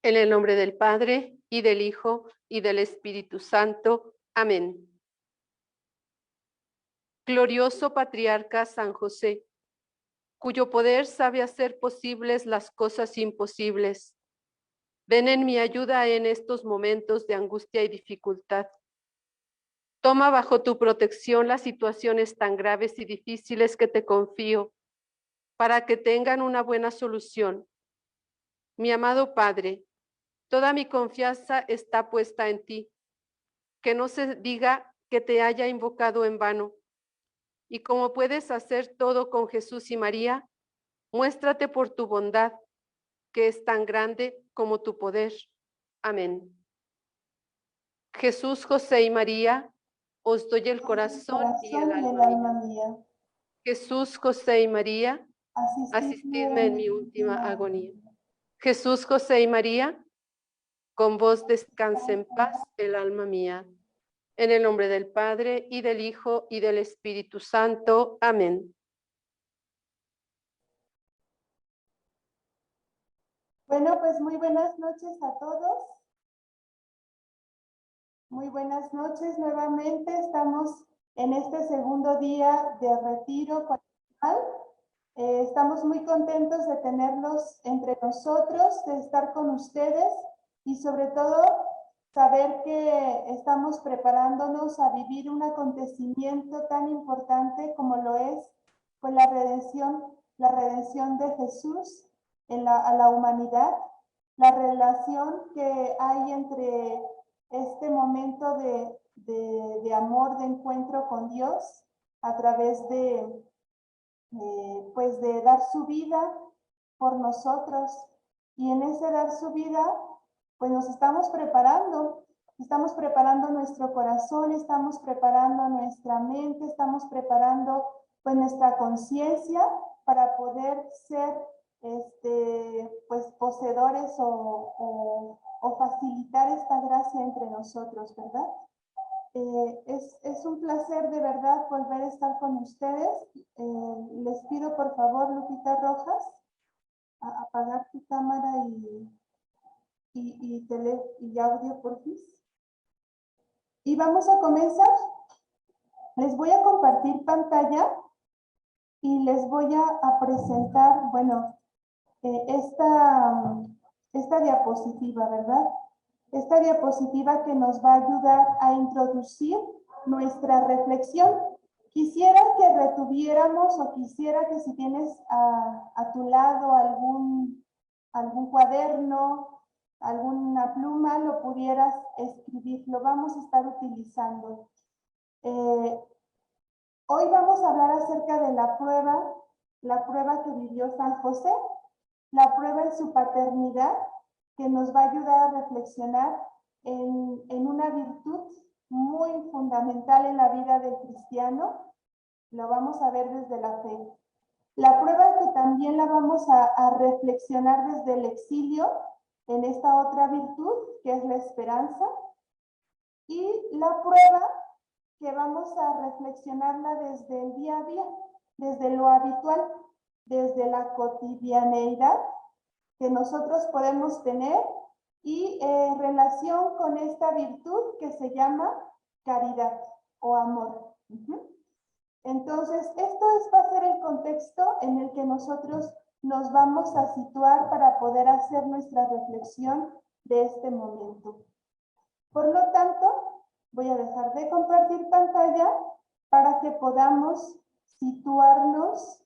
En el nombre del Padre, y del Hijo, y del Espíritu Santo. Amén. Glorioso Patriarca San José, cuyo poder sabe hacer posibles las cosas imposibles, ven en mi ayuda en estos momentos de angustia y dificultad. Toma bajo tu protección las situaciones tan graves y difíciles que te confío, para que tengan una buena solución. Mi amado Padre, toda mi confianza está puesta en ti. Que no se diga que te haya invocado en vano. Y como puedes hacer todo con Jesús y María, muéstrate por tu bondad, que es tan grande como tu poder. Amén. Jesús, José y María, os doy el corazón y el alma mía. mía. Jesús, José y María, Asistidme asistidme en en mi mi última última agonía. agonía. Jesús, José y María, con vos descanse en paz el alma mía. En el nombre del Padre, y del Hijo, y del Espíritu Santo. Amén. Bueno, pues muy buenas noches a todos. Muy buenas noches nuevamente. Estamos en este segundo día de retiro cuaresmal. Estamos muy contentos de tenerlos entre nosotros, de estar con ustedes y sobre todo saber que estamos preparándonos a vivir un acontecimiento tan importante como lo es pues la redención de Jesús a la humanidad, la relación que hay entre este momento de amor, de encuentro con Dios a través pues de dar su vida por nosotros. Y en ese dar su vida, pues nos estamos preparando nuestro corazón, estamos preparando nuestra mente, estamos preparando pues nuestra conciencia para poder ser pues poseedores o facilitar esta gracia entre nosotros, ¿verdad? Es un placer de verdad volver a estar con ustedes. Les pido por favor, Lupita Rojas, apagar tu cámara y audio, por favor. Y vamos a comenzar. Les voy a compartir pantalla y les voy a presentar, bueno, esta diapositiva, ¿verdad? Esta diapositiva que nos va a ayudar a introducir nuestra reflexión. Quisiera que retuviéramos o quisiera que si tienes a tu lado algún cuaderno, alguna pluma, lo pudieras escribir. Lo vamos a estar utilizando. Hoy vamos a hablar acerca de la prueba que vivió San José, la prueba en su paternidad, que nos va a ayudar a reflexionar en una virtud muy fundamental en la vida del cristiano. Lo vamos a ver desde la fe. La prueba que también la vamos a reflexionar desde el exilio, en esta otra virtud, que es la esperanza. Y la prueba que vamos a reflexionarla desde el día a día, desde lo habitual, desde la cotidianeidad que nosotros podemos tener y en relación con esta virtud que se llama caridad o amor. Entonces, esto va a ser el contexto en el que nosotros nos vamos a situar para poder hacer nuestra reflexión de este momento. Por lo tanto, voy a dejar de compartir pantalla para que podamos situarnos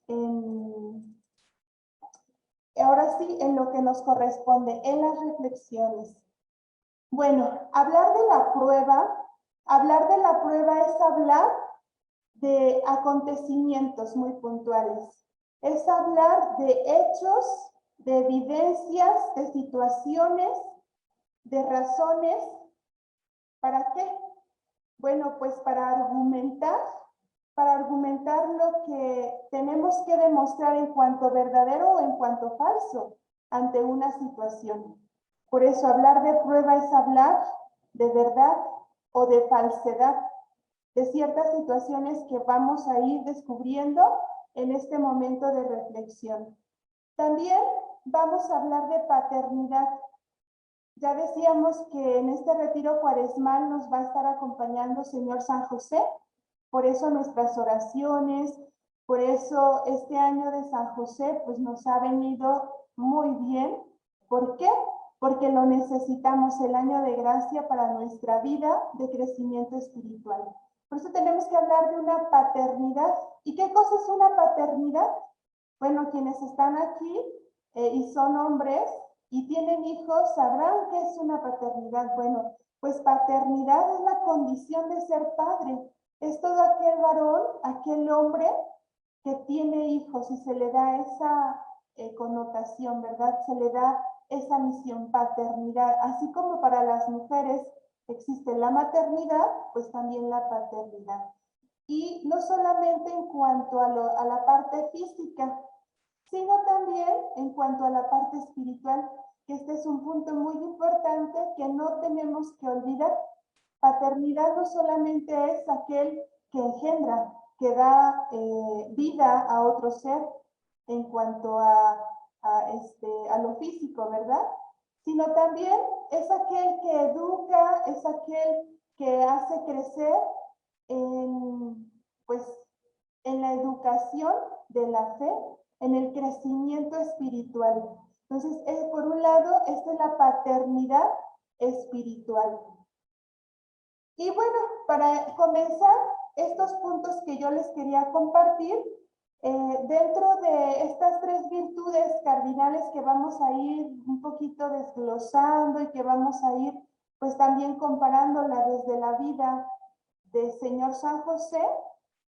ahora sí en lo que nos corresponde, en las reflexiones. Bueno, hablar de la prueba es hablar de acontecimientos muy puntuales. Es hablar de hechos, de evidencias, de situaciones, de razones. ¿Para qué? Bueno, pues para argumentar lo que tenemos que demostrar en cuanto verdadero o en cuanto falso ante una situación. Por eso hablar de prueba es hablar de verdad o de falsedad, de ciertas situaciones que vamos a ir descubriendo en este momento de reflexión. También vamos a hablar de paternidad. Ya decíamos que en este retiro cuaresmal nos va a estar acompañando Señor San José, por eso nuestras oraciones, por eso este año de San José pues nos ha venido muy bien. ¿Por qué? Porque lo necesitamos, el año de gracia para nuestra vida de crecimiento espiritual. Por eso tenemos que hablar de una paternidad. ¿Y qué cosa es una paternidad? Bueno, quienes están aquí y son hombres y tienen hijos sabrán qué es una paternidad. Bueno, pues paternidad es la condición de ser padre. Es todo aquel varón, aquel hombre que tiene hijos y se le da esa connotación, ¿verdad? Se le da esa misión, paternidad. Así como para las mujeres existe la maternidad, pues también la paternidad. Y no solamente en cuanto a la parte física, sino también en cuanto a la parte espiritual, que este es un punto muy importante que no tenemos que olvidar. Paternidad no solamente es aquel que engendra, que da vida a otro ser en cuanto a lo físico, ¿verdad? Sino también es aquel que educa, es aquel que hace crecer pues, en la educación de la fe, en el crecimiento espiritual. Entonces, por un lado, esta es la paternidad espiritual. Y bueno, para comenzar, estos puntos que yo les quería compartir, dentro de estas tres virtudes cardinales que vamos a ir un poquito desglosando y que vamos a ir pues también comparándola desde la vida del Señor San José,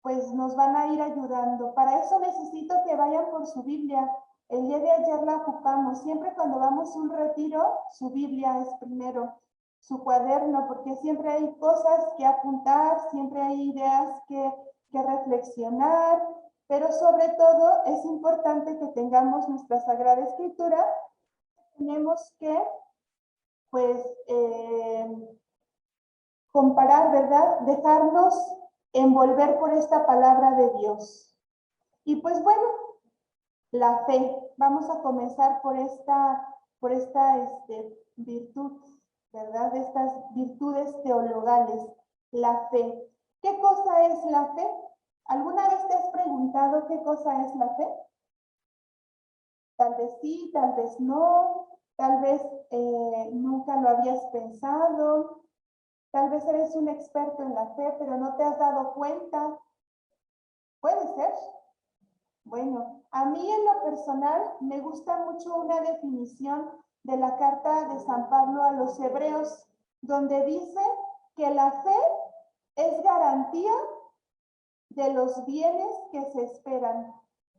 pues nos van a ir ayudando. Para eso necesito que vayan por su Biblia. El día de ayer la ocupamos. Siempre cuando vamos a un retiro, su Biblia es primero, su cuaderno, porque siempre hay cosas que apuntar, siempre hay ideas que reflexionar, pero sobre todo es importante que tengamos nuestra Sagrada Escritura. Tenemos que, pues, comparar, ¿verdad? Dejarnos envolver por esta palabra de Dios. Y pues bueno, la fe. Vamos a comenzar por esta virtud, ¿verdad? De estas virtudes teologales, la fe. ¿Qué cosa es la fe? ¿Alguna vez te has preguntado qué cosa es la fe? Tal vez sí, tal vez no, tal vez nunca lo habías pensado, tal vez eres un experto en la fe, pero no te has dado cuenta. Puede ser. Bueno, a mí en lo personal me gusta mucho una definición de la carta de San Pablo a los Hebreos, donde dice que la fe es garantía de los bienes que se esperan,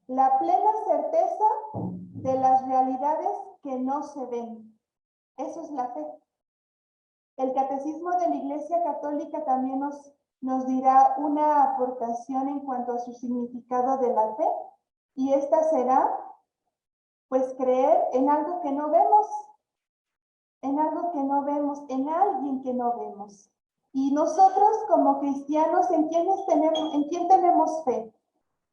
la plena certeza de las realidades que no se ven. Eso es la fe. El Catecismo de la Iglesia Católica también nos dirá una aportación en cuanto a su significado de la fe, y esta será, pues, creer en algo que no vemos, en algo que no vemos, en alguien que no vemos. Y nosotros como cristianos, ¿en quién tenemos fe?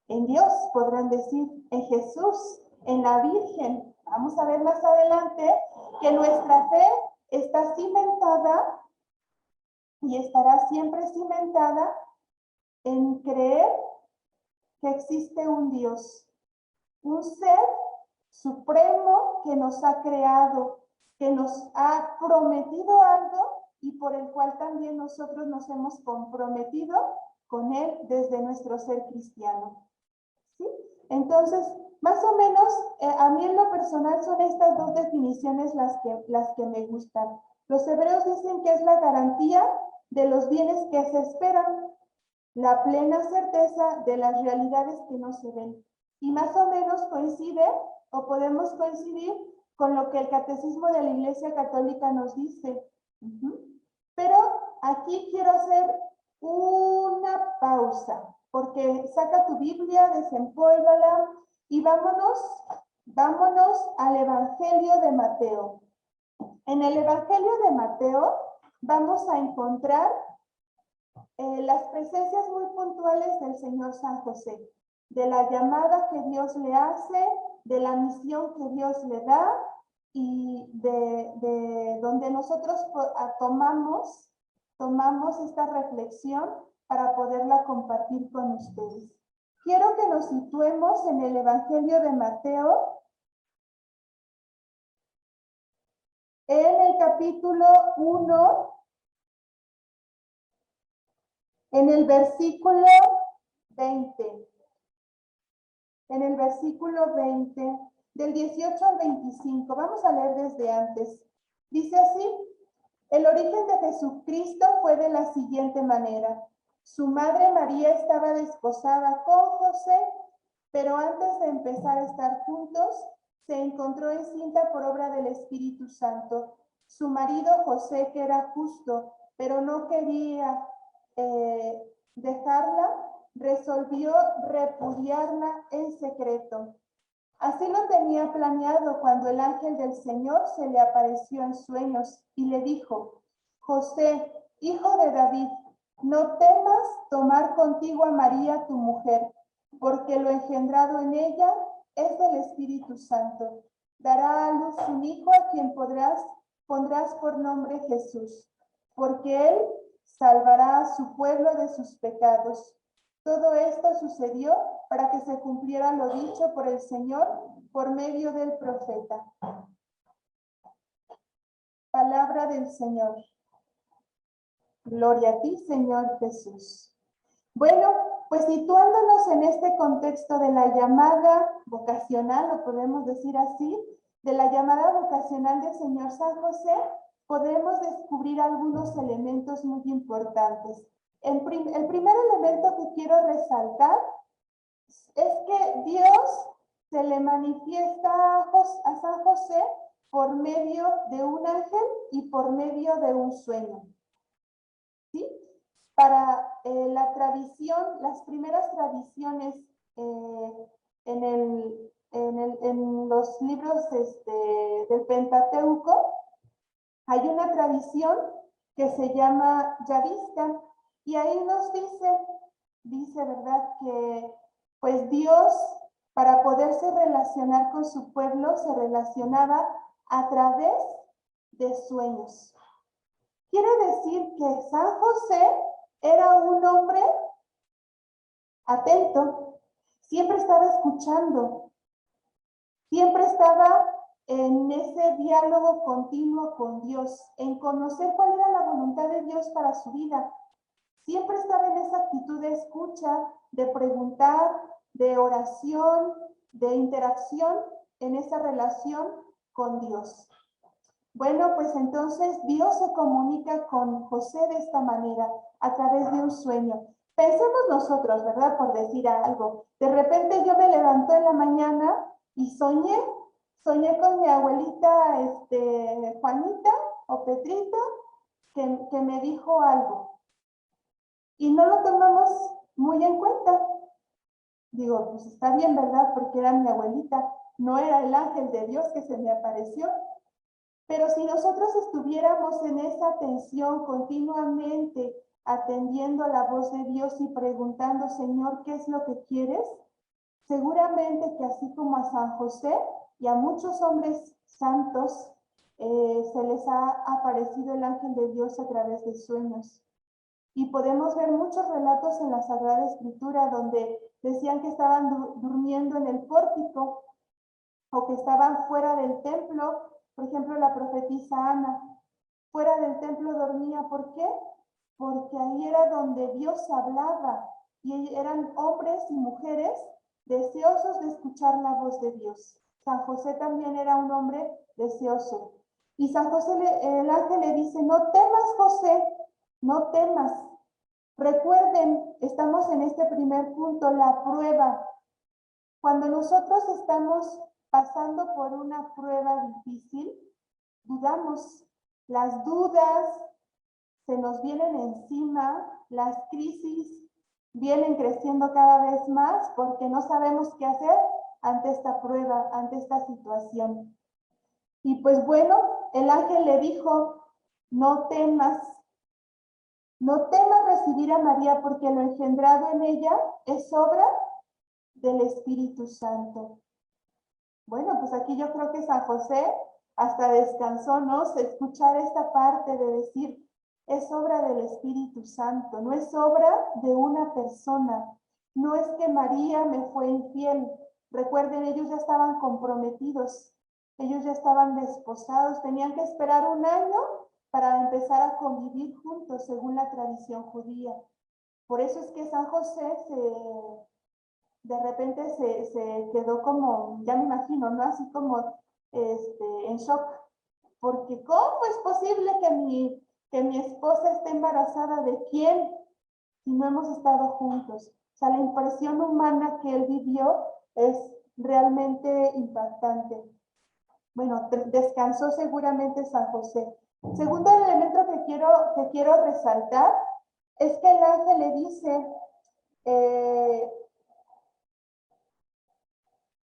En Dios, podrán decir, en Jesús, en la Virgen. Vamos a ver más adelante que nuestra fe está cimentada y estará siempre cimentada en creer que existe un Dios, un ser supremo que nos ha creado, que nos ha prometido algo y por el cual también nosotros nos hemos comprometido con él desde nuestro ser cristiano. ¿Sí? Entonces, más o menos, a mí en lo personal son estas dos definiciones las que me gustan. Los hebreos dicen que es la garantía de los bienes que se esperan, la plena certeza de las realidades que no se ven. Y más o menos coincide, o podemos coincidir, con lo que el Catecismo de la Iglesia Católica nos dice. Pero aquí quiero hacer una pausa, porque saca tu Biblia, desempólvala y vámonos al Evangelio de Mateo. En el Evangelio de Mateo vamos a encontrar las presencias muy puntuales del Señor San José, de la llamada que Dios le hace, de la misión que Dios le da y de donde nosotros tomamos esta reflexión para poderla compartir con ustedes. Quiero que nos situemos en el Evangelio de Mateo, en el capítulo 1, en el versículo 20. En el versículo 20, del 18 al 25. Vamos a leer desde antes. Dice así: el origen de Jesucristo fue de la siguiente manera. Su madre María estaba desposada con José, pero antes de empezar a estar juntos, se encontró encinta por obra del Espíritu Santo. Su marido José, que era justo, pero no quería dejarla, resolvió repudiarla en secreto. Así lo tenía planeado cuando el ángel del Señor se le apareció en sueños y le dijo: José, hijo de David, no temas tomar contigo a María tu mujer, porque lo engendrado en ella es del Espíritu Santo. Dará a luz un hijo a quien pondrás por nombre Jesús, porque él salvará a su pueblo de sus pecados. Todo esto sucedió para que se cumpliera lo dicho por el Señor por medio del profeta. Palabra del Señor. Gloria a ti, Señor Jesús. Bueno, pues situándonos en este contexto de la llamada vocacional, lo podemos decir así, de la llamada vocacional del Señor San José, podemos descubrir algunos elementos muy importantes. El primer elemento que quiero resaltar es que Dios se le manifiesta a San José por medio de un ángel y por medio de un sueño. ¿Sí? Para la tradición, las primeras tradiciones en los libros del Pentateuco, hay una tradición que se llama Yavista, y ahí nos dice, ¿verdad?, que pues Dios, para poderse relacionar con su pueblo, se relacionaba a través de sueños. Quiere decir que San José era un hombre atento, siempre estaba escuchando, siempre estaba en ese diálogo continuo con Dios, en conocer cuál era la voluntad de Dios para su vida. Siempre estaba en esa actitud de escucha, de preguntar, de oración, de interacción en esa relación con Dios. Bueno, pues entonces Dios se comunica con José de esta manera, a través de un sueño. Pensemos nosotros, ¿verdad? Por decir algo. De repente yo me levanto en la mañana y soñé con mi abuelita Juanita o Petrita, que me dijo algo. Y no lo tomamos muy en cuenta. Digo, pues está bien, ¿verdad? Porque era mi abuelita, no era el ángel de Dios que se me apareció. Pero si nosotros estuviéramos en esa atención continuamente, atendiendo a la voz de Dios y preguntando, Señor, ¿qué es lo que quieres? Seguramente que así como a San José y a muchos hombres santos, se les ha aparecido el ángel de Dios a través de sueños. Y podemos ver muchos relatos en la Sagrada Escritura donde decían que estaban durmiendo en el pórtico o que estaban fuera del templo. Por ejemplo, la profetisa Ana, fuera del templo dormía. ¿Por qué? Porque ahí era donde Dios hablaba y eran hombres y mujeres deseosos de escuchar la voz de Dios. San José también era un hombre deseoso. Y San José, el ángel le dice, no temas, José, no temas. Recuerden, estamos en este primer punto, la prueba. Cuando nosotros estamos pasando por una prueba difícil, dudamos. Las dudas se nos vienen encima, las crisis vienen creciendo cada vez más porque no sabemos qué hacer ante esta prueba, ante esta situación. Y pues bueno, el ángel le dijo, no temas recibir a María porque lo engendrado en ella es obra del Espíritu Santo. Bueno, pues aquí yo creo que San José hasta descansó, ¿no? Escuchar esta parte de decir, es obra del Espíritu Santo, no es obra de una persona. No es que María me fue infiel. Recuerden, ellos ya estaban comprometidos, ellos ya estaban desposados, tenían que esperar un año para empezar a convivir juntos según la tradición judía. Por eso es que San José de repente se quedó como, ya me imagino, ¿no? Así como en shock. Porque ¿cómo es posible que mi esposa esté embarazada de quién si no hemos estado juntos? O sea, la impresión humana que él vivió es realmente impactante. Bueno, descansó seguramente San José. Segundo elemento que quiero resaltar es que el ángel le dice,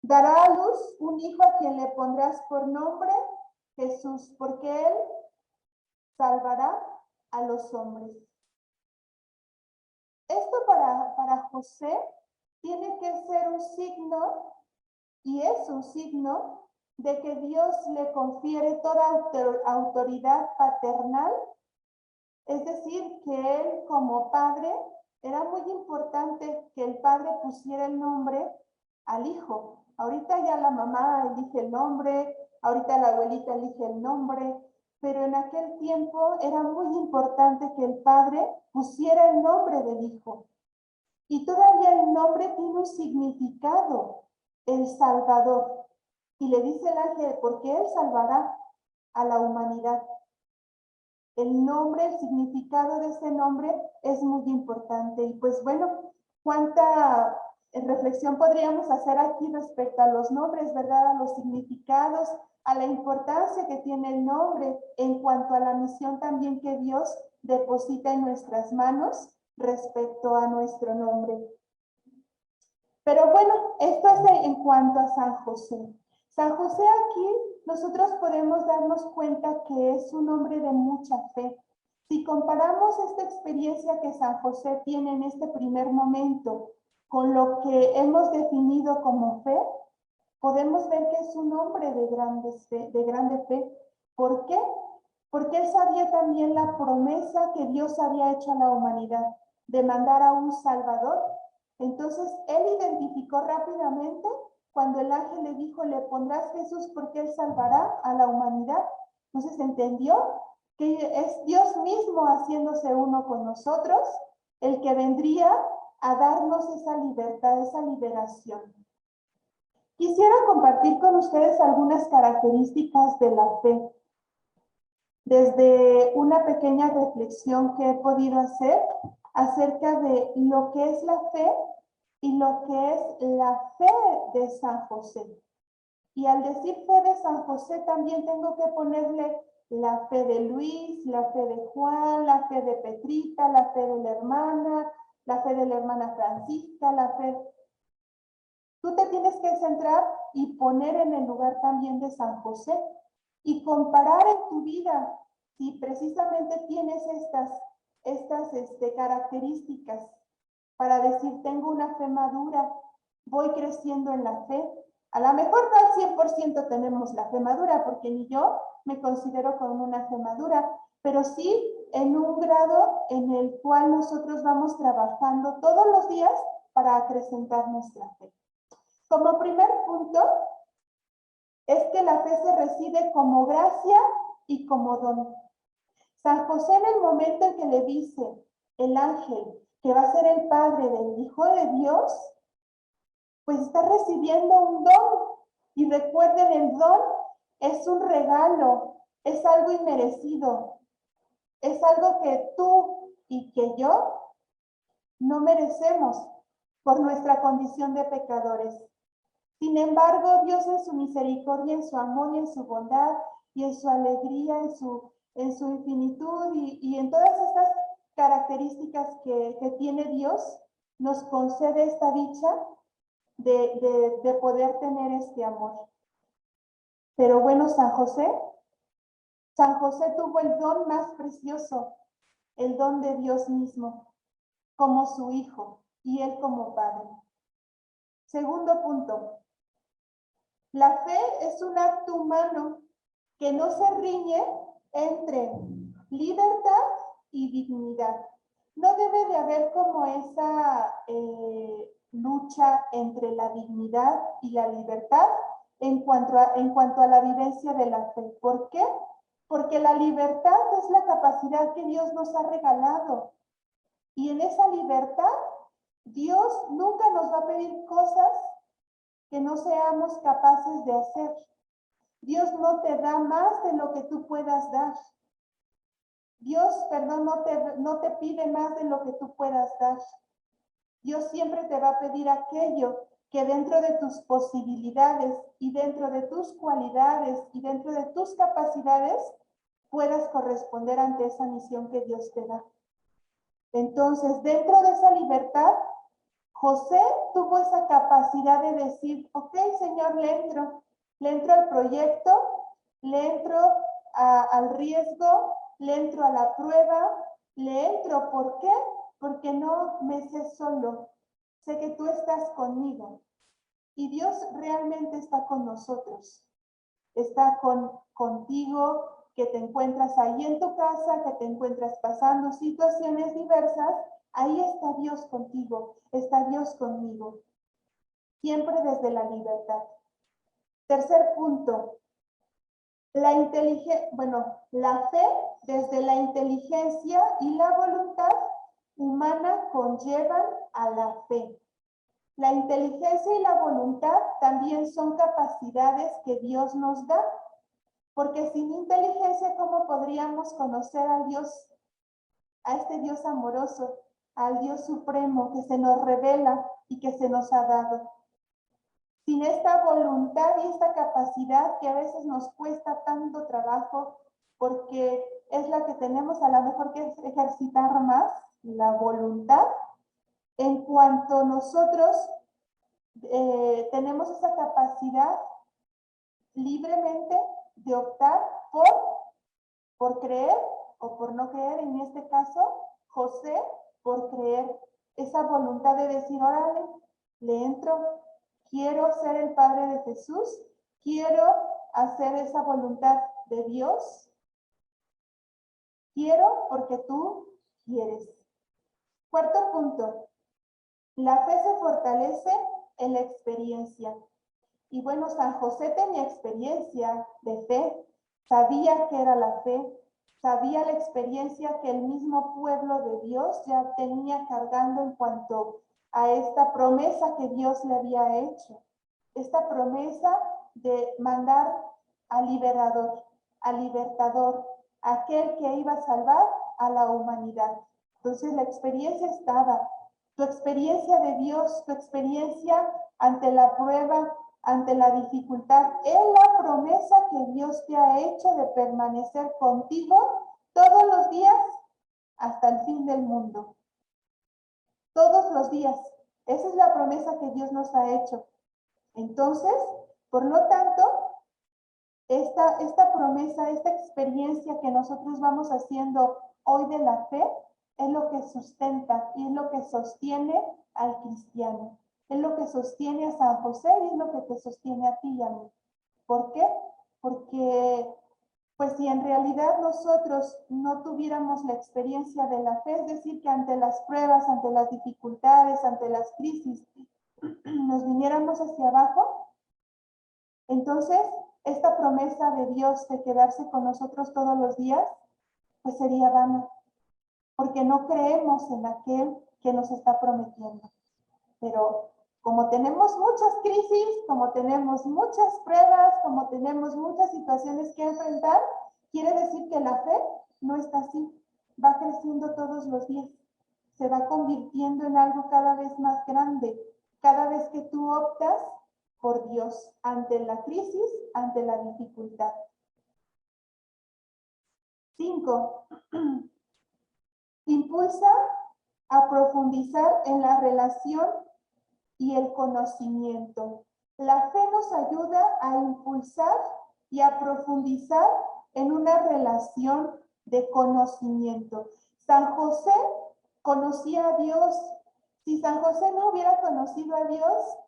dará a luz un hijo a quien le pondrás por nombre Jesús, porque él salvará a los hombres. Esto para José tiene que ser un signo, y es un signo, de que Dios le confiere toda autoridad paternal, es decir, que él como padre, era muy importante que el padre pusiera el nombre al hijo. Ahorita ya la mamá elige el nombre, ahorita la abuelita elige el nombre, pero en aquel tiempo era muy importante que el padre pusiera el nombre del hijo. Y todavía el nombre tiene un significado, el Salvador. Y le dice el ángel, porque él salvará a la humanidad. El nombre, el significado de ese nombre es muy importante. Y pues bueno, cuánta reflexión podríamos hacer aquí respecto a los nombres, ¿verdad? A los significados, a la importancia que tiene el nombre en cuanto a la misión también que Dios deposita en nuestras manos respecto a nuestro nombre. Pero bueno, esto es en cuanto a San José. San José aquí nosotros podemos darnos cuenta que es un hombre de mucha fe. Si comparamos esta experiencia que San José tiene en este primer momento con lo que hemos definido como fe, podemos ver que es un hombre de grande fe. ¿Por qué? Porque él sabía también la promesa que Dios había hecho a la humanidad de mandar a un Salvador. Entonces, él identificó rápidamente cuando el ángel le dijo, le pondrás Jesús porque él salvará a la humanidad. Entonces entendió que es Dios mismo haciéndose uno con nosotros, el que vendría a darnos esa libertad, esa liberación. Quisiera compartir con ustedes algunas características de la fe. Desde una pequeña reflexión que he podido hacer acerca de lo que es la fe y lo que es la fe de San José. Y al decir fe de San José también tengo que ponerle la fe de Luis, la fe de Juan, la fe de Petrita, la fe de la fe de la hermana Francisca, la fe. Tú te tienes que centrar y poner en el lugar también de San José y comparar en tu vida si precisamente tienes estas características para decir, tengo una fe madura, voy creciendo en la fe. A lo mejor no al 100% tenemos la fe madura, porque ni yo me considero con una fe madura, pero sí en un grado en el cual nosotros vamos trabajando todos los días para acrecentar nuestra fe. Como primer punto, es que la fe se recibe como gracia y como don. San José, en el momento en que le dice el ángel que va a ser el padre del Hijo de Dios, pues está recibiendo un don. Y recuerden, el don es un regalo, es algo inmerecido, es algo que tú y que yo no merecemos por nuestra condición de pecadores. Sin embargo, Dios en su misericordia, en su amor y en su bondad y en su alegría, en su infinitud y en todas estas características que tiene Dios, nos concede esta dicha de poder tener este amor. Pero bueno, San José tuvo el don más precioso, el don de Dios mismo, como su hijo y él como padre. Segundo punto, la fe es un acto humano que no se riñe entre libertad y dignidad. No debe de haber como esa lucha entre la dignidad y la libertad en cuanto a la vivencia de la fe. ¿Por qué? Porque la libertad es la capacidad que Dios nos ha regalado. Y en esa libertad, Dios nunca nos va a pedir cosas que no seamos capaces de hacer. Dios no te da más de lo que tú puedas dar. Dios, perdón, no te pide más de lo que tú puedas dar. Dios siempre te va a pedir aquello que dentro de tus posibilidades y dentro de tus cualidades y dentro de tus capacidades puedas corresponder ante esa misión que Dios te da. Entonces, dentro de esa libertad, José tuvo esa capacidad de decir, ok, Señor, le entro al proyecto, le entro al riesgo, le entro a la prueba, le entro. ¿Por qué? Porque no me sé solo, sé que tú estás conmigo. Y Dios realmente está con nosotros, está contigo, que te encuentras ahí en tu casa, que te encuentras pasando situaciones diversas, ahí está Dios contigo, está Dios conmigo, siempre desde la libertad. Tercer punto, la fe desde la inteligencia y la voluntad humana conllevan a la fe. La inteligencia y la voluntad también son capacidades que Dios nos da, porque sin inteligencia, ¿cómo podríamos conocer a Dios, a este Dios amoroso, al Dios supremo que se nos revela y que se nos ha dado? Sin esta voluntad y esta capacidad que a veces nos cuesta tanto trabajo, porque es la que tenemos a lo mejor que ejercitar más, la voluntad, en cuanto nosotros tenemos esa capacidad libremente de optar por creer o por no creer. En este caso, José, por creer, esa voluntad de decir, órale, le entro, quiero ser el padre de Jesús, quiero hacer esa voluntad de Dios, quiero porque tú quieres. Cuarto punto, la fe se fortalece en la experiencia. Y bueno, San José tenía experiencia de fe, sabía qué era la fe, sabía la experiencia que el mismo pueblo de Dios ya tenía cargando en cuanto a esta promesa que Dios le había hecho. Esta promesa de mandar al liberador, al libertador, aquel que iba a salvar a la humanidad. Entonces la experiencia estaba, tu experiencia de Dios, tu experiencia ante la prueba, ante la dificultad, es la promesa que Dios te ha hecho de permanecer contigo todos los días hasta el fin del mundo. Todos los días. Esa es la promesa que Dios nos ha hecho. Entonces, por lo tanto, esta promesa, esta experiencia que nosotros vamos haciendo hoy de la fe, es lo que sustenta y es lo que sostiene al cristiano. Es lo que sostiene a San José y es lo que te sostiene a ti y a mí. ¿Por qué? Porque, pues si en realidad nosotros no tuviéramos la experiencia de la fe, es decir, que ante las pruebas, ante las dificultades, ante las crisis, nos viniéramos hacia abajo, entonces esta promesa de Dios de quedarse con nosotros todos los días, pues sería vana, porque no creemos en aquel que nos está prometiendo. Pero como tenemos muchas crisis, como tenemos muchas pruebas, como tenemos muchas situaciones que enfrentar, quiere decir que la fe no está así, va creciendo todos los días, se va convirtiendo en algo cada vez más grande, cada vez que tú optas por Dios ante la crisis, ante la dificultad. 5. Impulsa a profundizar en la relación y el conocimiento. La fe nos ayuda a impulsar y a profundizar en una relación de conocimiento. San José conocía a Dios. Si San José no hubiera conocido a Dios,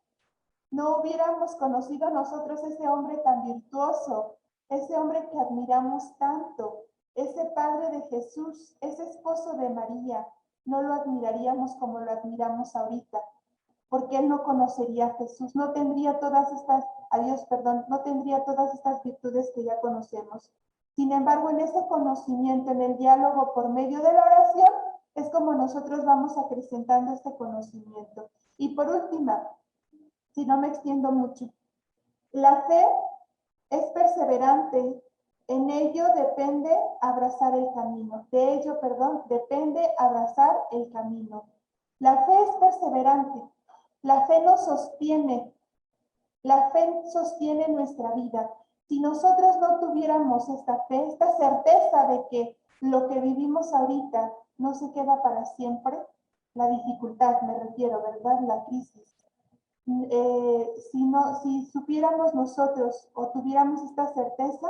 no hubiéramos conocido a nosotros ese hombre tan virtuoso, ese hombre que admiramos tanto, ese padre de Jesús, ese esposo de María, no lo admiraríamos como lo admiramos ahorita, porque él no conocería a Jesús, no tendría todas estas, a Dios, perdón, no tendría todas estas virtudes que ya conocemos. Sin embargo, en ese conocimiento, en el diálogo por medio de la oración, es como nosotros vamos acrecentando este conocimiento. Y por última, si no me extiendo mucho, la fe es perseverante. En ello depende abrazar el camino. De ello, perdón, depende abrazar el camino. La fe es perseverante. La fe nos sostiene. La fe sostiene nuestra vida. Si nosotros no tuviéramos esta fe, esta certeza de que lo que vivimos ahorita no se queda para siempre, la dificultad, me refiero, ¿verdad? La crisis. Si supiéramos nosotros o tuviéramos esta certeza,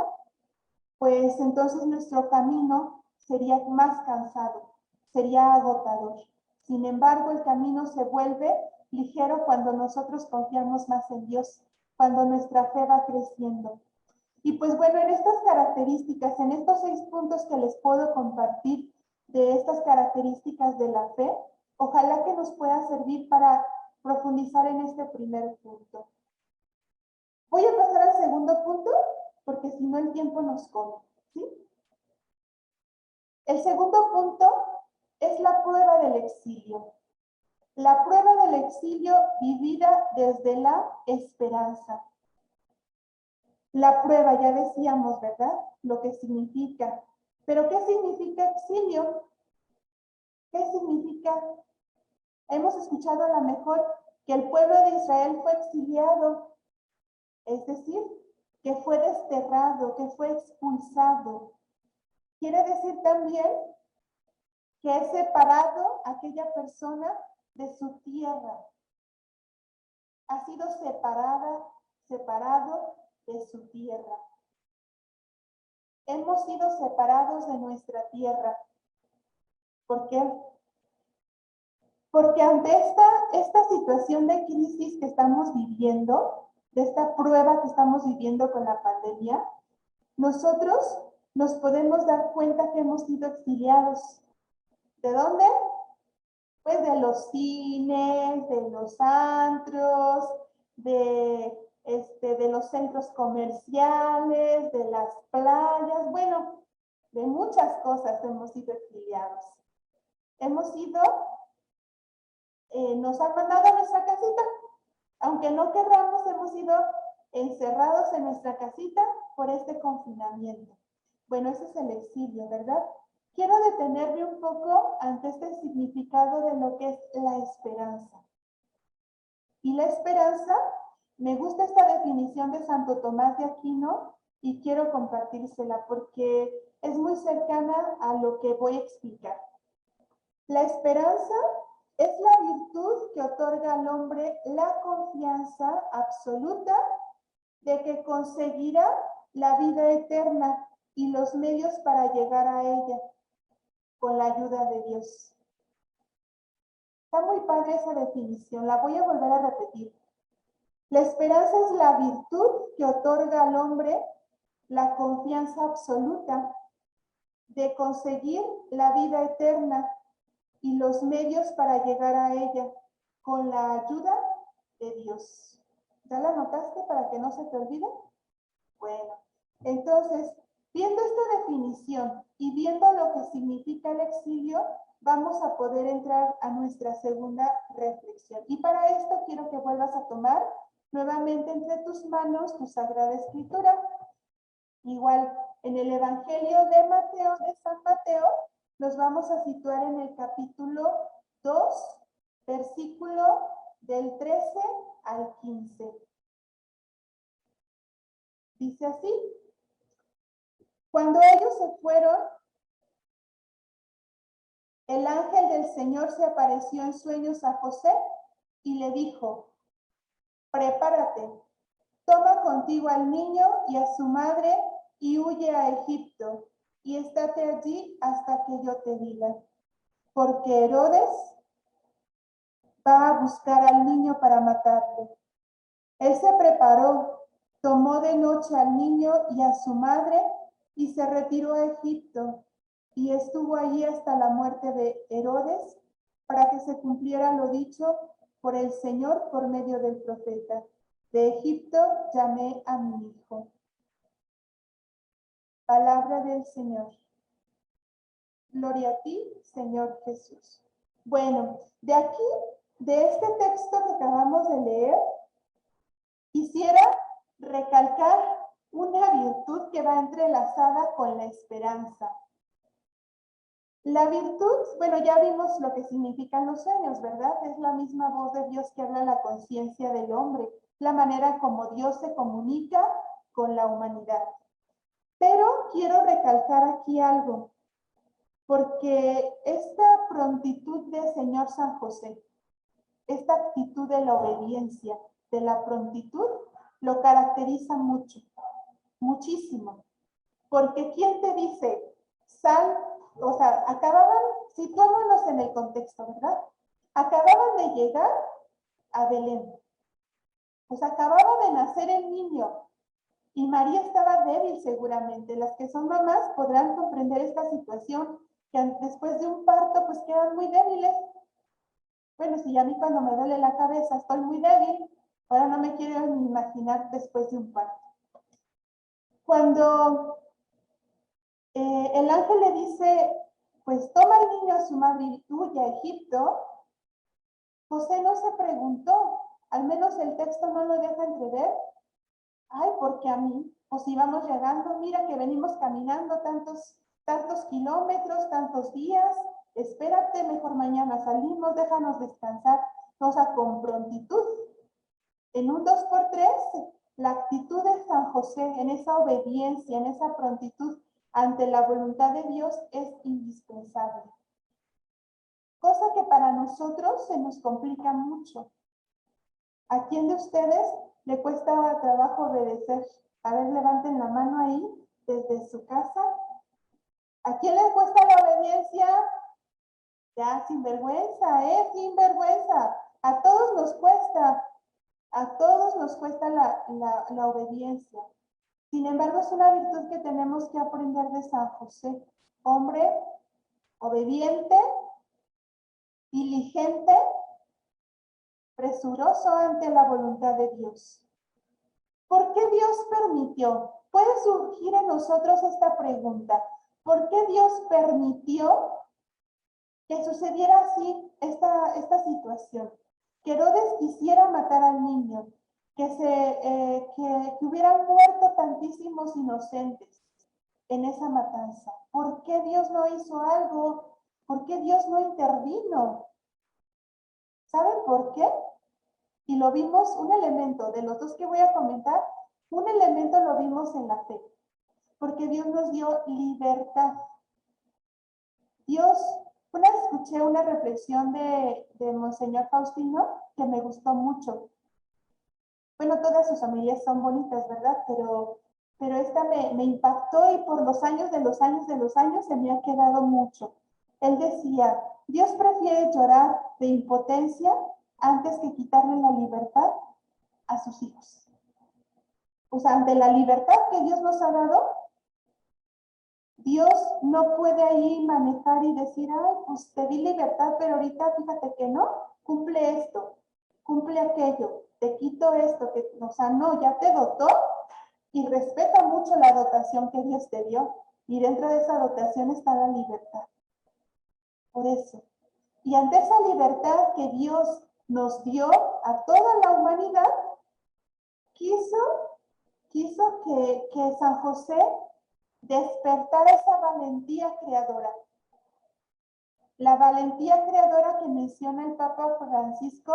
pues entonces nuestro camino sería más cansado, sería agotador. Sin embargo, el camino se vuelve ligero cuando nosotros confiamos más en Dios, cuando nuestra fe va creciendo. Y pues bueno, en estas características, en estos 6 puntos que les puedo compartir de estas características de la fe, ojalá que nos pueda servir para profundizar en este primer punto. Voy a pasar al segundo punto, porque si no el tiempo nos come, ¿sí? El segundo punto es la prueba del exilio. La prueba del exilio vivida desde la esperanza. La prueba, ya decíamos, ¿verdad? Lo que significa. ¿Pero qué significa exilio? ¿Qué significa? Hemos escuchado a lo mejor que el pueblo de Israel fue exiliado, es decir, que fue desterrado, que fue expulsado. Quiere decir también que es separado aquella persona de su tierra. Ha sido separado de su tierra. Hemos sido separados de nuestra tierra. ¿Por qué? Porque ante esta situación de crisis que estamos viviendo, de esta prueba que estamos viviendo con la pandemia, nosotros nos podemos dar cuenta que hemos sido exiliados. ¿De dónde? Pues de los cines, de los antros, de los centros comerciales, de las playas, bueno, de muchas cosas hemos sido exiliados. Hemos sido, nos han mandado a nuestra casita, aunque no querramos, hemos sido encerrados en nuestra casita por este confinamiento. Bueno, ese es el exilio, ¿verdad? Quiero detenerme un poco ante este significado de lo que es la esperanza. Y la esperanza, me gusta esta definición de Santo Tomás de Aquino y quiero compartírsela porque es muy cercana a lo que voy a explicar. La esperanza es la virtud que otorga al hombre la confianza absoluta de que conseguirá la vida eterna y los medios para llegar a ella con la ayuda de Dios. Está muy padre esa definición, la voy a volver a repetir. La esperanza es la virtud que otorga al hombre la confianza absoluta de conseguir la vida eterna y los medios para llegar a ella con la ayuda de Dios. ¿Ya la notaste para que no se te olvide? Bueno, entonces, viendo esta definición y viendo lo que significa el exilio, vamos a poder entrar a nuestra segunda reflexión. Y para esto quiero que vuelvas a tomar nuevamente entre tus manos tu Sagrada Escritura. Igual, en el Evangelio de Mateo, de San Mateo, nos vamos a situar en el capítulo 2, versículo del 13 al 15. Dice así: cuando ellos se fueron, el ángel del Señor se apareció en sueños a José y le dijo: prepárate, toma contigo al niño y a su madre y huye a Egipto, y estate allí hasta que yo te diga, porque Herodes va a buscar al niño para matarlo. Él se preparó, Tomó de noche al niño y a su madre y se retiró a Egipto y estuvo allí hasta la muerte de Herodes para que se cumpliera lo dicho por el Señor por medio del profeta. De Egipto llamé a mi hijo. Palabra del Señor. Gloria a ti, Señor Jesús. Bueno, de aquí, de este texto que acabamos de leer, quisiera recalcar una virtud que va entrelazada con la esperanza. La virtud, bueno, ya vimos lo que significan los sueños, ¿verdad? Es la misma voz de Dios que habla la conciencia del hombre, la manera como Dios se comunica con la humanidad. Pero quiero recalcar aquí algo, porque esta prontitud del Señor San José, esta actitud de la obediencia, de la prontitud, lo caracteriza mucho, muchísimo. Porque ¿quién te dice? Sal, o sea, acababan, situémonos en el contexto, ¿verdad? Acababan de llegar a Belén. Pues acababa de nacer el niño. Y María estaba débil seguramente. Las que son mamás podrán comprender esta situación, que después de un parto pues quedan muy débiles. Bueno, si a mí cuando me duele la cabeza estoy muy débil, ahora no me quiero ni imaginar después de un parto. Cuando el ángel le dice, pues toma al niño a su madre y huye a Egipto, José no se preguntó, al menos el texto no lo deja entrever, ay, porque a mí, pues íbamos llegando, mira que venimos caminando tantos kilómetros, tantos días, espérate, mejor mañana salimos, déjanos descansar, o sea, con prontitud. En un 2x3, la actitud de San José en esa obediencia, en esa prontitud ante la voluntad de Dios es indispensable. Cosa que para nosotros se nos complica mucho. ¿A quién de ustedes le cuesta trabajo obedecer? A ver, levanten la mano ahí, desde su casa. ¿A quién le cuesta la obediencia? Ya, sin vergüenza, sin vergüenza. A todos nos cuesta. A todos nos cuesta la obediencia. Sin embargo, es una virtud que tenemos que aprender de San José. Hombre obediente, diligente, presuroso ante la voluntad de Dios. ¿Por qué Dios permitió? Puede surgir en nosotros esta pregunta. ¿Por qué Dios permitió que sucediera así esta situación? Que Herodes quisiera matar al niño, que hubieran muerto tantísimos inocentes en esa matanza. ¿Por qué Dios no hizo algo? ¿Por qué Dios no intervino? ¿Saben por qué? Y lo vimos, un elemento de los dos que voy a comentar, un elemento lo vimos en la fe, porque Dios nos dio libertad. Dios, una vez escuché una reflexión de Monseñor Faustino que me gustó mucho. Bueno, todas sus familias son bonitas, ¿verdad? Pero esta me impactó y por los años se me ha quedado mucho. Él decía, Dios prefiere llorar de impotencia antes que quitarle la libertad a sus hijos. O sea, ante la libertad que Dios nos ha dado, Dios no puede ahí manejar y decir, ay, pues te di libertad, pero ahorita fíjate que no, cumple esto, cumple aquello, te quito esto, o sea, no, ya te dotó y respeta mucho la dotación que Dios te dio y dentro de esa dotación está la libertad. Por eso. Y ante esa libertad que Dios nos dio a toda la humanidad, quiso que San José despertara esa valentía creadora. La valentía creadora que menciona el Papa Francisco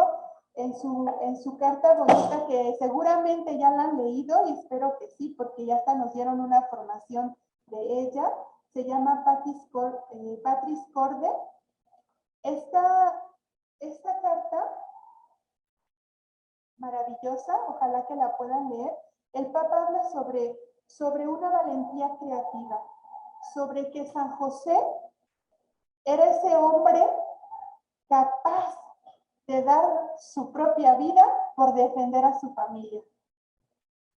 en su carta bonita, que seguramente ya la han leído y espero que sí, porque ya hasta nos dieron una formación de ella. Se llama Patris Corde. Esta carta maravillosa, ojalá que la puedan leer. El Papa habla sobre una valentía creativa, sobre que San José era ese hombre capaz de dar su propia vida por defender a su familia.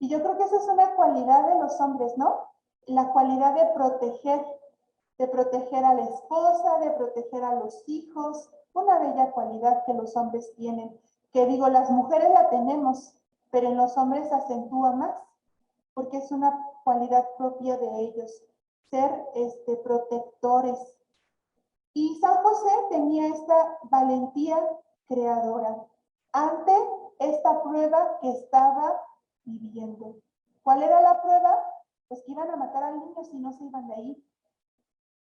Y yo creo que esa es una cualidad de los hombres, ¿no? La cualidad de proteger a la esposa, de proteger a los hijos, una bella cualidad que los hombres tienen, que digo, las mujeres la tenemos, pero en los hombres se acentúa más, porque es una cualidad propia de ellos, ser protectores. Y San José tenía esta valentía creadora ante esta prueba que estaba viviendo. ¿Cuál era la prueba? Pues que iban a matar al niño si no se iban de ahí.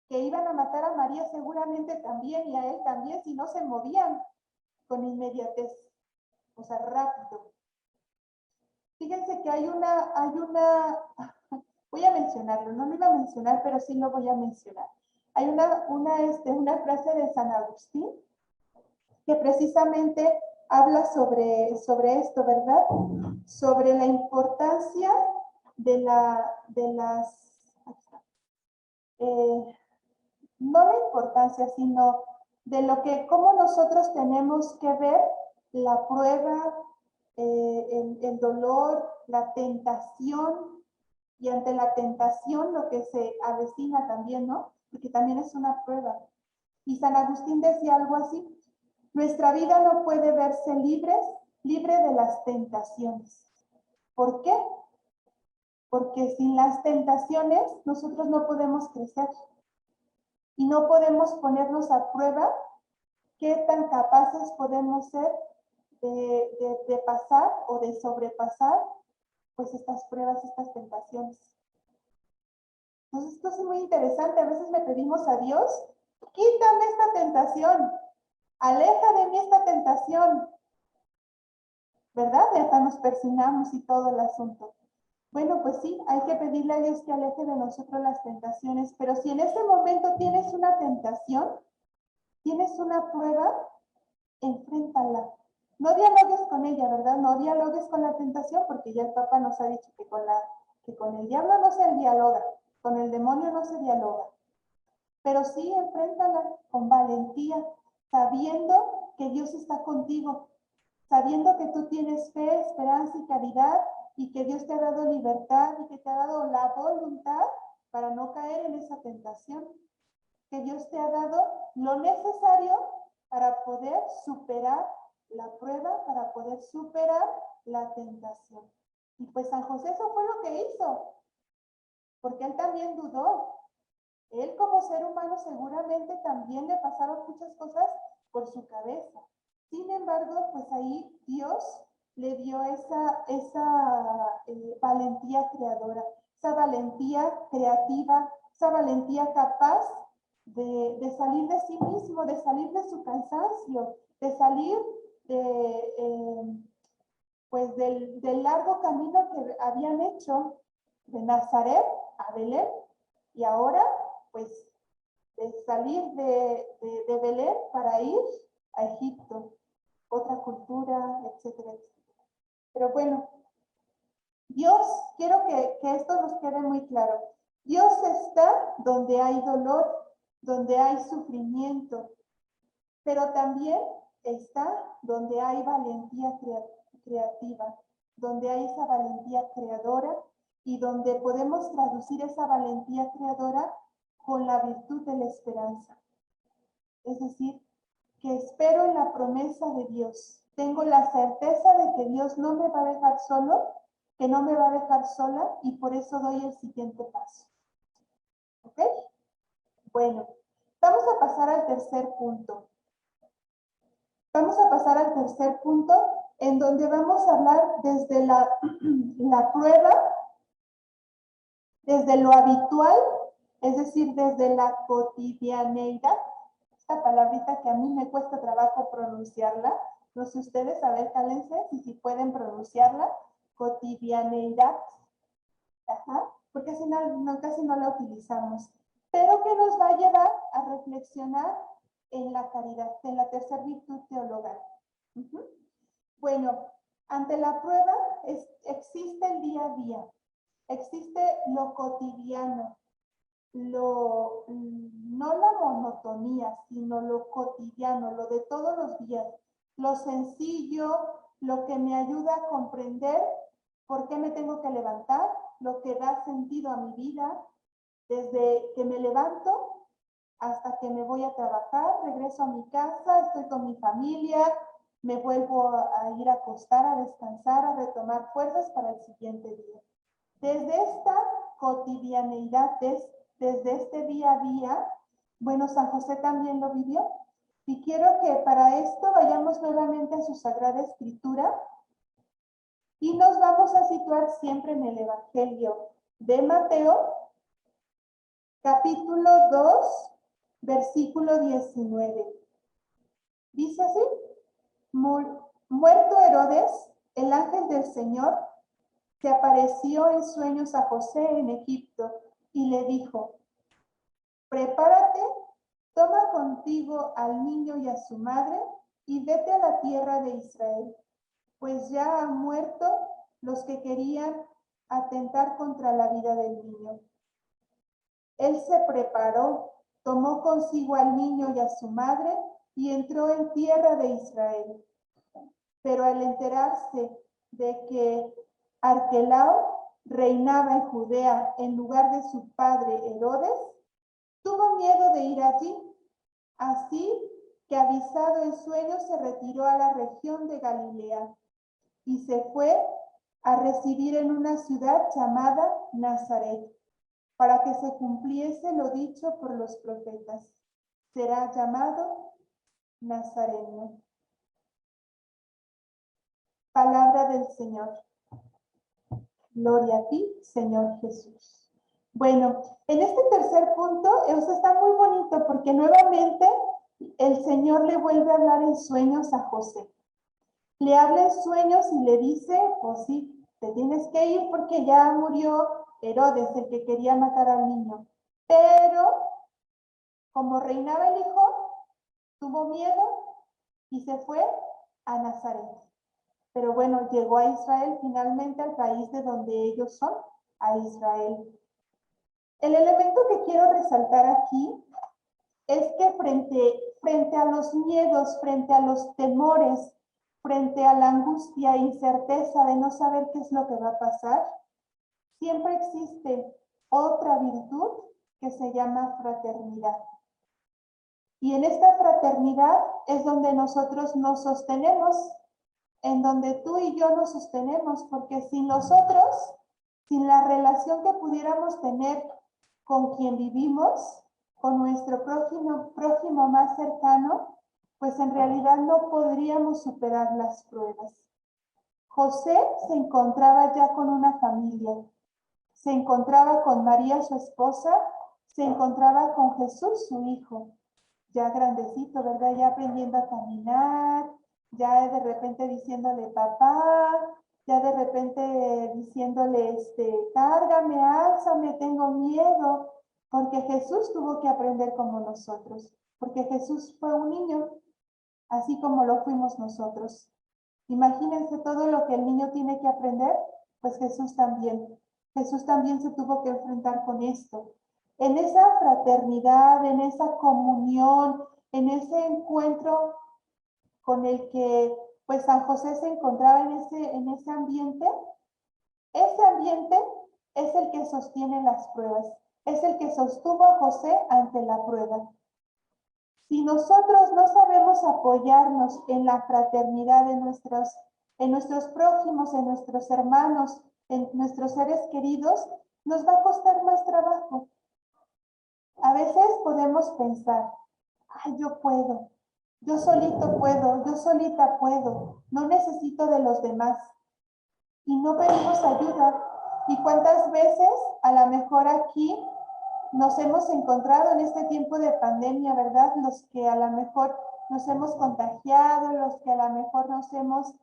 Que iban a matar a María seguramente también y a él también si no se movían con inmediatez, o sea, rápido. Fíjense que hay una, voy a mencionarlo, no lo iba a mencionar, pero sí lo voy a mencionar. Hay una frase de San Agustín que precisamente habla sobre esto, ¿verdad? Sobre la importancia de las, no la importancia, sino de cómo nosotros tenemos que ver la prueba, el dolor, la tentación, y ante la tentación lo que se avecina también, ¿no? Porque también es una prueba. Y San Agustín decía algo así: nuestra vida no puede verse libre de las tentaciones. ¿Por qué? Porque sin las tentaciones nosotros no podemos crecer y no podemos ponernos a prueba qué tan capaces podemos ser de pasar o de sobrepasar pues estas pruebas, estas tentaciones. Entonces esto es muy interesante. A veces le pedimos a Dios: quítame esta tentación, aleja de mí esta tentación, ¿verdad? Y hasta nos persignamos y todo el asunto. Bueno, pues sí, hay que pedirle a Dios que aleje de nosotros las tentaciones, pero si en ese momento tienes una tentación, tienes una prueba, enfréntala. No dialogues con ella, ¿verdad? No dialogues con la tentación, porque ya el Papa nos ha dicho que con el diablo no se dialoga, con el demonio no se dialoga. Pero sí, enfréntala con valentía, sabiendo que Dios está contigo, sabiendo que tú tienes fe, esperanza y caridad, y que Dios te ha dado libertad y que te ha dado la voluntad para no caer en esa tentación. Que Dios te ha dado lo necesario para poder superar la prueba, para poder superar la tentación. Y pues San José eso fue lo que hizo, porque él también dudó. Él como ser humano seguramente también le pasaron muchas cosas por su cabeza. Sin embargo, pues ahí Dios le dio esa valentía creadora, esa valentía creativa, esa valentía capaz de salir de sí mismo, de salir de su cansancio, de salir pues del largo camino que habían hecho de Nazaret a Belén, y ahora pues de salir de Belén para ir a Egipto, otra cultura, etcétera, etcétera. Pero bueno, Dios, quiero que esto nos quede muy claro. Dios está donde hay dolor, donde hay sufrimiento, pero también está donde hay valentía creativa, donde hay esa valentía creadora y donde podemos traducir esa valentía creadora con la virtud de la esperanza. Es decir, que espero en la promesa de Dios. Tengo la certeza de que Dios no me va a dejar solo, que no me va a dejar sola, y por eso doy el siguiente paso. ¿Ok? Bueno, vamos a pasar al tercer punto. Vamos a pasar al tercer punto, en donde vamos a hablar desde la prueba, desde lo habitual, es decir, desde la cotidianeidad. Esta palabrita que a mí me cuesta trabajo pronunciarla. No sé ustedes, a ver, cálense si pueden pronunciarla. Cotidianeidad. Ajá, porque casi no la utilizamos. Pero que nos va a llevar a reflexionar en la caridad, en la tercera virtud teologal. Bueno, ante la prueba existe el día a día, existe lo cotidiano, no la monotonía, sino lo cotidiano, lo de todos los días, lo sencillo, lo que me ayuda a comprender ¿Por qué me tengo que levantar? Lo que da sentido a mi vida, desde que me levanto hasta que me voy a trabajar, regreso a mi casa, estoy con mi familia, me vuelvo a ir a acostar, a descansar, a retomar fuerzas para el siguiente día. Desde esta cotidianeidad, desde este día a día, bueno, San José también lo vivió. Y quiero que para esto vayamos nuevamente a su Sagrada Escritura y nos vamos a situar siempre en el Evangelio de Mateo, capítulo 2, versículo 19. Dice así: muerto Herodes, el ángel del Señor se apareció en sueños a José en Egipto y le dijo: prepárate, toma contigo al niño y a su madre y vete a la tierra de Israel, pues ya han muerto los que querían atentar contra la vida del niño. Él se preparó, tomó consigo al niño y a su madre y entró en tierra de Israel. Pero al enterarse de que Arquelao reinaba en Judea en lugar de su padre Herodes, tuvo miedo de ir allí. Así que, avisado en sueños, se retiró a la región de Galilea y se fue a residir en una ciudad llamada Nazaret, para que se cumpliese lo dicho por los profetas: será llamado Nazareno. Palabra del Señor. Gloria a ti, Señor Jesús. Bueno, en este tercer punto, está muy bonito porque nuevamente el Señor le vuelve a hablar en sueños a José. Le habla en sueños y le dice: pues sí, te tienes que ir porque ya murió Herodes, el que quería matar al niño. Pero, como reinaba el hijo, tuvo miedo y se fue a Nazaret. Pero bueno, llegó a Israel finalmente, al país de donde ellos son, a Israel. El elemento que quiero resaltar aquí es que frente a los miedos, frente a los temores, frente a la angustia e incerteza de no saber qué es lo que va a pasar, siempre existe otra virtud que se llama fraternidad. Y en esta fraternidad es donde nosotros nos sostenemos, en donde tú y yo nos sostenemos, porque sin nosotros, sin la relación que pudiéramos tener con quien vivimos, con nuestro prójimo más cercano, pues en realidad no podríamos superar las pruebas. José se encontraba ya con una familia, se encontraba con María, su esposa, se encontraba con Jesús, su hijo, ya grandecito, ¿verdad? Ya aprendiendo a caminar, ya de repente diciéndole papá, ya de repente diciéndole, cárgame, álzame, tengo miedo, porque Jesús tuvo que aprender como nosotros, porque Jesús fue un niño, así como lo fuimos nosotros. Imagínense todo lo que el niño tiene que aprender, pues Jesús también. Jesús también se tuvo que enfrentar con esto. En esa fraternidad, en esa comunión, en ese encuentro con el que pues San José se encontraba en ese ambiente es el que sostiene las pruebas, es el que sostuvo a José ante la prueba. Si nosotros no sabemos apoyarnos en la fraternidad de en nuestros prójimos, en nuestros hermanos, en nuestros seres queridos, nos va a costar más trabajo. A veces podemos pensar: ay, yo puedo, yo solito puedo, yo solita puedo, no necesito de los demás. Y no pedimos ayuda. ¿Y cuántas veces a lo mejor aquí nos hemos encontrado en este tiempo de pandemia, verdad? Los que a lo mejor nos hemos contagiado, los que a lo mejor nos hemos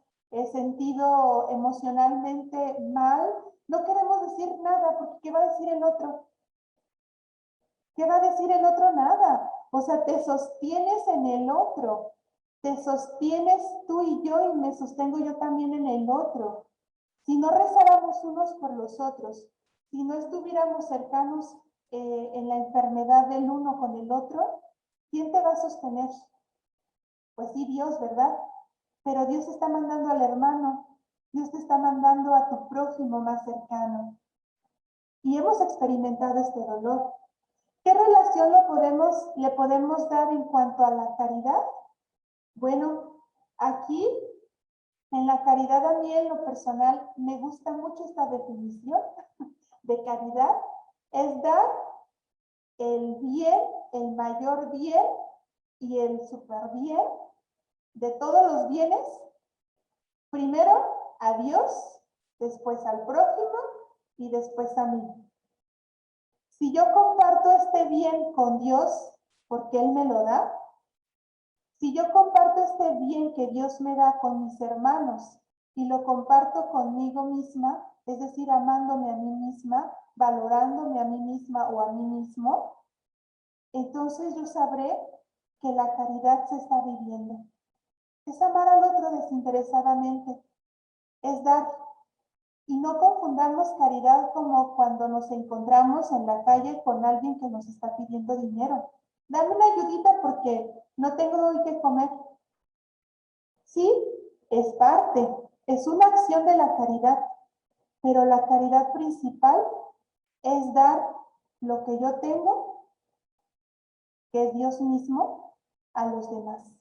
sentido emocionalmente mal, no queremos decir nada, porque ¿qué va a decir el otro? ¿Qué va a decir el otro? Nada. O sea, te sostienes en el otro, te sostienes tú y yo, y me sostengo yo también en el otro. Si no rezáramos unos por los otros, si no estuviéramos cercanos en la enfermedad del uno con el otro, ¿quién te va a sostener? Pues sí, Dios, ¿verdad? Pero Dios está mandando al hermano, Dios te está mandando a tu prójimo más cercano. Y hemos experimentado este dolor. ¿Qué relación le podemos dar en cuanto a la caridad? Bueno, aquí en la caridad, a mí en lo personal me gusta mucho esta definición de caridad. Es dar el bien, el mayor bien y el super bien de todos los bienes, primero a Dios, después al prójimo y después a mí. Si yo comparto este bien con Dios, porque Él me lo da, si yo comparto este bien que Dios me da con mis hermanos y lo comparto conmigo misma, es decir, amándome a mí misma, valorándome a mí misma o a mí mismo, entonces yo sabré que la caridad se está viviendo. Es amar al otro desinteresadamente, es dar. Y no confundamos caridad como cuando nos encontramos en la calle con alguien que nos está pidiendo dinero. Dame una ayudita porque no tengo hoy que comer. Sí, es parte, es una acción de la caridad, pero la caridad principal es dar lo que yo tengo, que es Dios mismo, a los demás.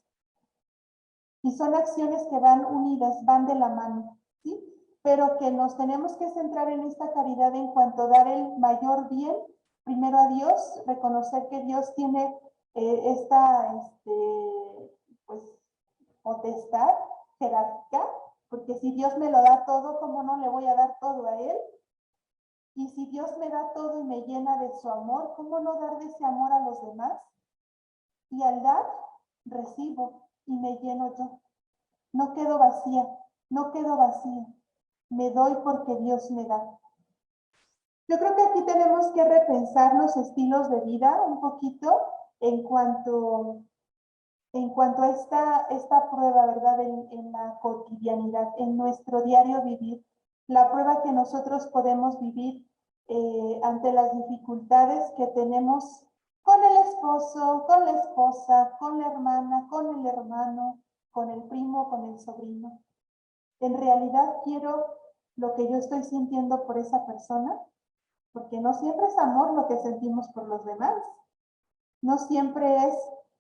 Y son acciones que van unidas, van de la mano, ¿sí? Pero que nos tenemos que centrar en esta caridad en cuanto a dar el mayor bien, primero a Dios, reconocer que Dios tiene esta pues, potestad jerárquica, porque si Dios me lo da todo, ¿cómo no le voy a dar todo a Él? Y si Dios me da todo y me llena de su amor, ¿cómo no dar de ese amor a los demás? Y al dar, recibo y me lleno yo. No quedo vacía, no quedo vacía. Me doy porque Dios me da. Yo creo que aquí tenemos que repensar los estilos de vida un poquito en cuanto a esta prueba, ¿verdad? En la cotidianidad, en nuestro diario vivir. La prueba que nosotros podemos vivir ante las dificultades que tenemos con el esposo, con la esposa, con la hermana, con el hermano, con el primo, con el sobrino. En realidad quiero lo que yo estoy sintiendo por esa persona, porque no siempre es amor lo que sentimos por los demás. No siempre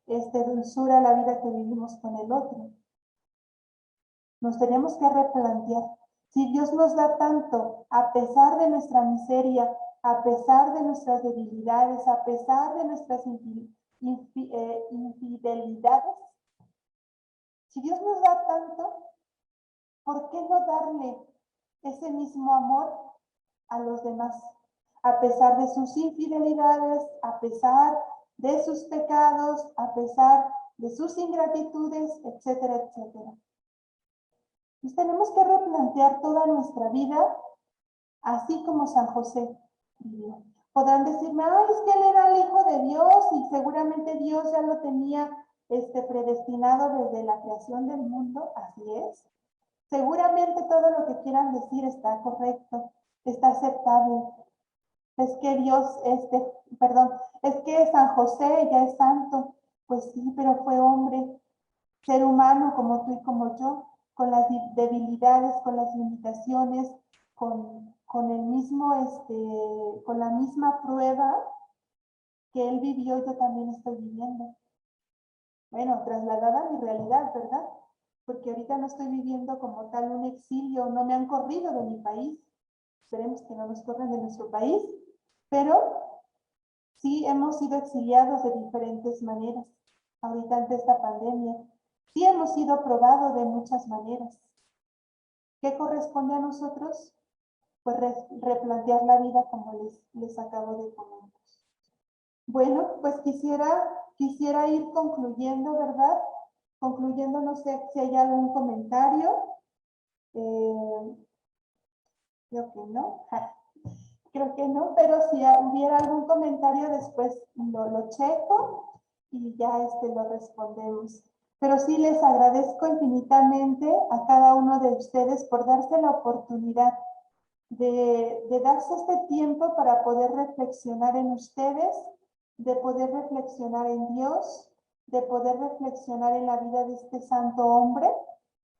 es dulzura la vida que vivimos con el otro. Nos tenemos que replantear. Si Dios nos da tanto, a pesar de nuestra miseria, a pesar de nuestras debilidades, a pesar de nuestras infidelidades, si Dios nos da tanto, ¿por qué no darle ese mismo amor a los demás? A pesar de sus infidelidades, a pesar de sus pecados, a pesar de sus ingratitudes, etcétera, etcétera. Pues tenemos que replantear toda nuestra vida, así como San José vivió. Podrán decirme, es que él era el Hijo de Dios y seguramente Dios ya lo tenía predestinado desde la creación del mundo. Así es. Seguramente todo lo que quieran decir está correcto, está aceptable. Es que es que San José ya es santo. Pues sí, pero fue hombre, ser humano como tú y como yo, con las debilidades, con las limitaciones, con el mismo, con la misma prueba que él vivió, yo también estoy viviendo. Bueno, trasladada a mi realidad, ¿verdad? Porque ahorita no estoy viviendo como tal un exilio, no me han corrido de mi país. Esperemos que no nos corran de nuestro país, pero sí hemos sido exiliados de diferentes maneras. Ahorita ante esta pandemia, sí hemos sido probados de muchas maneras. ¿Qué corresponde a nosotros? Pues replantear la vida como les acabo de comentar. Bueno, pues quisiera ir concluyendo, ¿verdad? Concluyendo, no sé si hay algún comentario. Creo que no. Creo que no, pero si hubiera algún comentario después lo checo y ya lo respondemos. Pero sí les agradezco infinitamente a cada uno de ustedes por darse la oportunidad de darse este tiempo para poder reflexionar en ustedes, de poder reflexionar en Dios, de poder reflexionar en la vida de este santo hombre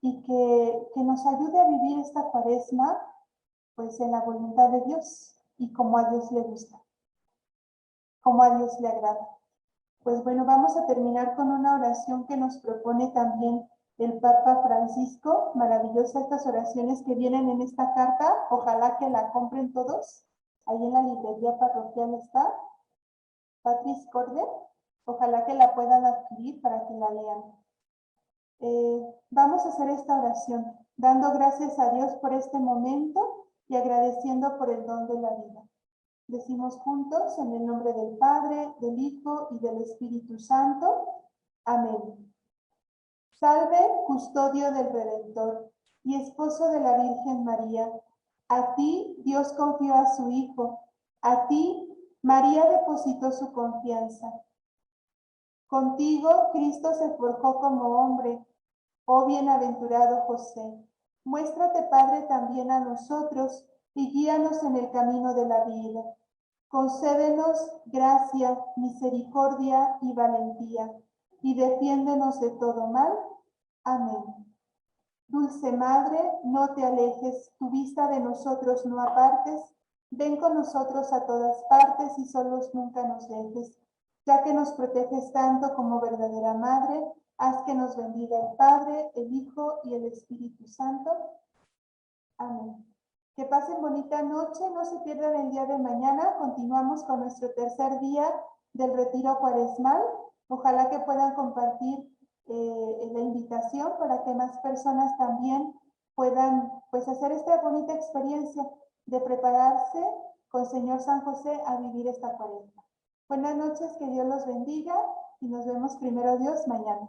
y que nos ayude a vivir esta Cuaresma pues en la voluntad de Dios y como a Dios le gusta, como a Dios le agrada. Pues bueno, vamos a terminar con una oración que nos propone también el Papa Francisco. Maravillosa estas oraciones que vienen en esta carta. Ojalá que la compren todos. Ahí en la librería parroquial está. Patris Corde. Ojalá que la puedan adquirir para que la lean. Vamos a hacer esta oración, dando gracias a Dios por este momento y agradeciendo por el don de la vida. Decimos juntos en el nombre del Padre, del Hijo y del Espíritu Santo. Amén. Salve, custodio del Redentor y esposo de la Virgen María. A ti Dios confió a su Hijo. A ti María depositó su confianza. Contigo Cristo se forjó como hombre. Oh bienaventurado José, muéstrate Padre también a nosotros y guíanos en el camino de la vida. Concédenos gracia, misericordia y valentía, y defiéndenos de todo mal. Amén. Dulce Madre, no te alejes, tu vista de nosotros no apartes, ven con nosotros a todas partes y solos nunca nos dejes. Ya que nos proteges tanto como verdadera Madre, haz que nos bendiga el Padre, el Hijo y el Espíritu Santo. Amén. Que pasen bonita noche, no se pierdan el día de mañana. Continuamos con nuestro tercer día del retiro cuaresmal. Ojalá que puedan compartir la invitación para que más personas también puedan pues hacer esta bonita experiencia de prepararse con Señor San José a vivir esta cuaresma. Buenas noches, que Dios los bendiga y nos vemos primero Dios mañana.